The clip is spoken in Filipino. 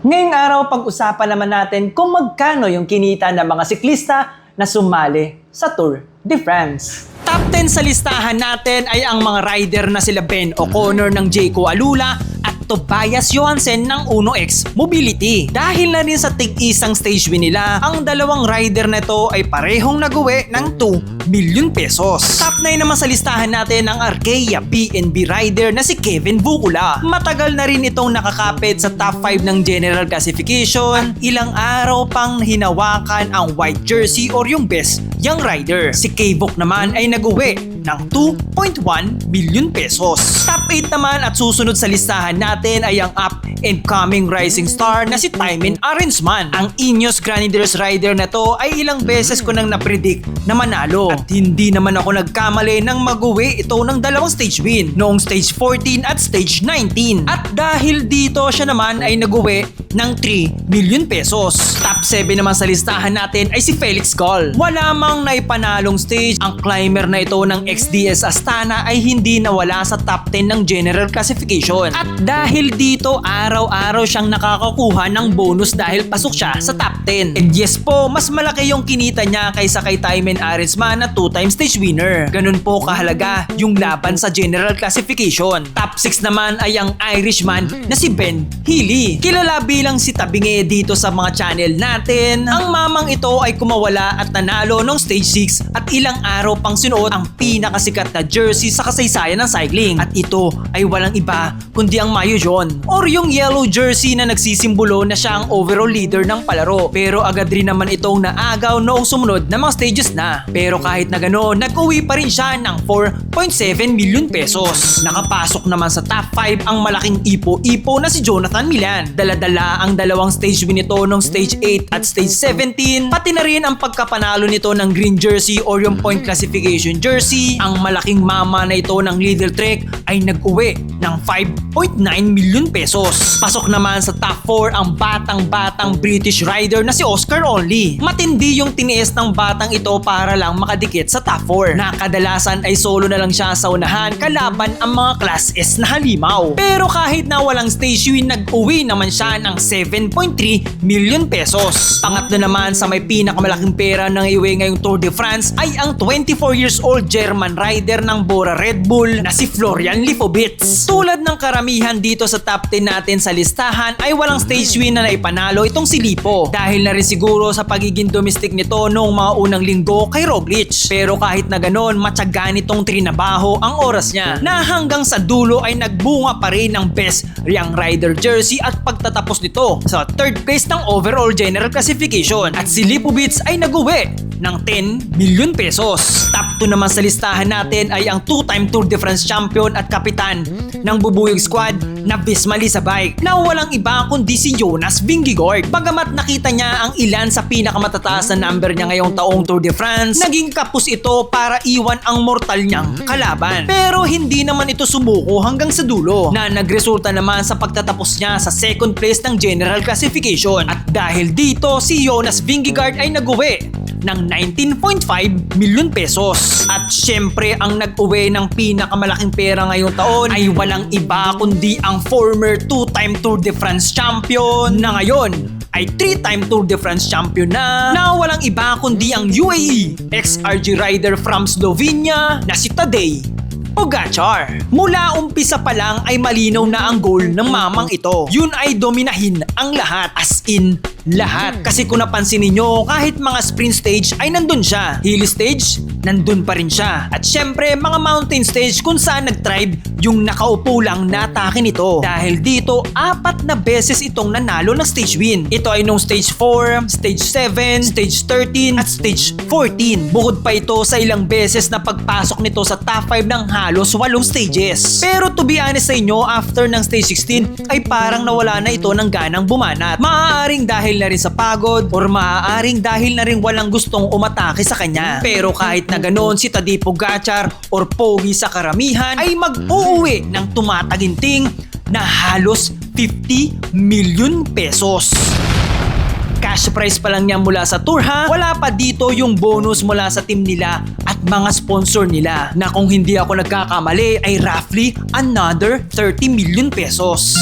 Ngayong araw, pag-usapan naman natin kung magkano yung kinita ng mga siklista na sumali sa Tour de France. Top 10 sa listahan natin ay ang mga rider na sila Ben O'Connor ng Jayco Alula at Tobias Johansen ng Uno X Mobility. Dahil na rin sa tig-isang stage win nila, ang dalawang rider na ito ay parehong nag-uwi ng 2 million pesos. Top 9 naman sa listahan natin ang Arkea PNB rider na si Kevin Bucula. Matagal na rin itong nakakapit sa top 5 ng general classification. Ilang araw pang hinawakan ang white jersey or yung best young rider. Si K-Vok naman ay nag-uwi ng 2.1 million pesos. Top 8 naman at susunod sa listahan natin ay ang up and coming rising star na si Thymen Arensman. Ang Ineos Grenadiers rider na to ay ilang beses ko nang napredict na manalo. At hindi naman ako nagkamali nang mag-uwi ito ng dalawang stage win noong stage 14 at stage 19. At dahil dito siya naman ay nag-uwi ng 3 million pesos. Top 7 naman sa listahan natin ay si Felix Gall. Wala mang naipanalong stage, ang climber na ito ng XDS Astana ay hindi nawala sa top 10 ng general classification. At dahil dito, araw-araw siyang nakakakuha ng bonus dahil pasok siya sa top 10. And yes po, mas malaki yung kinita niya kaysa kay Thymen Arensman na 2-time stage winner. Ganun po kahalaga yung laban sa general classification. Top 6 naman ay ang Irishman na si Ben Healy. Kilala bilang si Tabinge dito sa mga channel natin. Ang mamang ito ay kumawala at nanalo nung stage 6 at ilang araw pang sinuot ang pinakasikat na jersey sa kasaysayan ng cycling. At ito ay walang iba kundi ang Mayo John or yung yellow jersey na nagsisimbolo na siya ang overall leader ng palaro. Pero agad rin naman itong naagaw noong sumunod na mga stages na. Pero kahit na gano'n, nag-uwi pa rin siya ng 4.7 million pesos. Nakapasok naman sa top 5 ang malaking ipo-ipo na si Jonathan Milan. Dala-dala ang dalawang stage win nito noong stage 8 at stage 17. Pati na rin ang pagkapanalo nito ng green jersey or yung point classification jersey. Ang malaking mama na ito ng Lidl Trek ay nag-uwi ng 5.9 million pesos. Pasok naman sa top 4 ang batang-batang British rider na si Oscar Only. Matindi yung tiniis ng batang ito para lang makadikit sa top 4. Na kadalasan ay solo na lang siya sa unahan kalaban ang mga class S na halimaw. Pero kahit na walang stage win, nag-uwi naman siya ng 7.3 million pesos. Pangatlo naman sa may pinakamalaking pera ng iwi ngayong Tour de France ay ang 24 years old German rider ng Bora Red Bull na si Florian Lifovitz. Tulad ng karamihan dito sa top 10 natin sa listahan ay walang stage win na naipanalo itong si Lipo. Dahil na rin siguro sa pagiging domestic nito noong mga unang linggo kay Roglic. Pero kahit na ganon, matyaga nitong trinabaho ang oras niya na hanggang sa dulo ay nagbunga pa rin ng best young rider jersey at pagtatapos nito sa third place ng overall general classification. At si Lipovitz ay nag-uwi ng 10 million pesos. Top 2 naman sa listahan natin ay ang 2-time Tour de France champion at kapitan ng bubuyog squad na Visma Lease a Bike na walang iba kundi si Jonas Vingegaard. Bagamat nakita niya ang ilan sa pinakamatataas na number niya ngayong taong Tour de France, naging kapos ito para iwan ang mortal niyang kalaban. Pero hindi naman ito sumuko hanggang sa dulo na nagresulta naman sa pagtatapos niya sa second place ng general classification. At dahil dito, si Jonas Vingegaard ay nag-uwi ng 19.5 million pesos. At syempre ang nag-uwi ng pinakamalaking pera ngayong taon ay walang iba kundi ang former 2-time Tour de France champion na ngayon ay 3-time Tour de France champion na walang iba kundi ang UAE ex-RG rider from Slovenia na si Tadej Pogacar. Mula umpisa pa lang ay malinaw na ang goal ng mamang ito. Yun ay dominahin ang lahat, as in lahat. Kasi kung napansin ninyo, kahit mga sprint stage ay nandun siya. Hill stage, nandun pa rin siya. At syempre, mga mountain stage kung saan nag-tribe yung nakaupo lang na atake nito. Dahil dito, 4 na beses itong nanalo ng stage win. Ito ay nung stage 4, stage 7, stage 13, at stage 14. Bukod pa ito sa ilang beses na pagpasok nito sa top 5 ng halos 8 stages. Pero to be honest sa inyo, after ng stage 16 ay parang nawala na ito ng ganang bumanat. Maaaring dahil na rin sa pagod or maaaring dahil na rin walang gustong umatake sa kanya. Pero kahit na ganoon, si Tadej Pogacar or Pogi sa karamihan ay mag-uuwi ng tumataginting na halos 50 million pesos. Cash prize pa lang niya mula sa tour ha. Wala pa dito yung bonus mula sa team nila at mga sponsor nila na kung hindi ako nagkakamali ay roughly another 30 million pesos.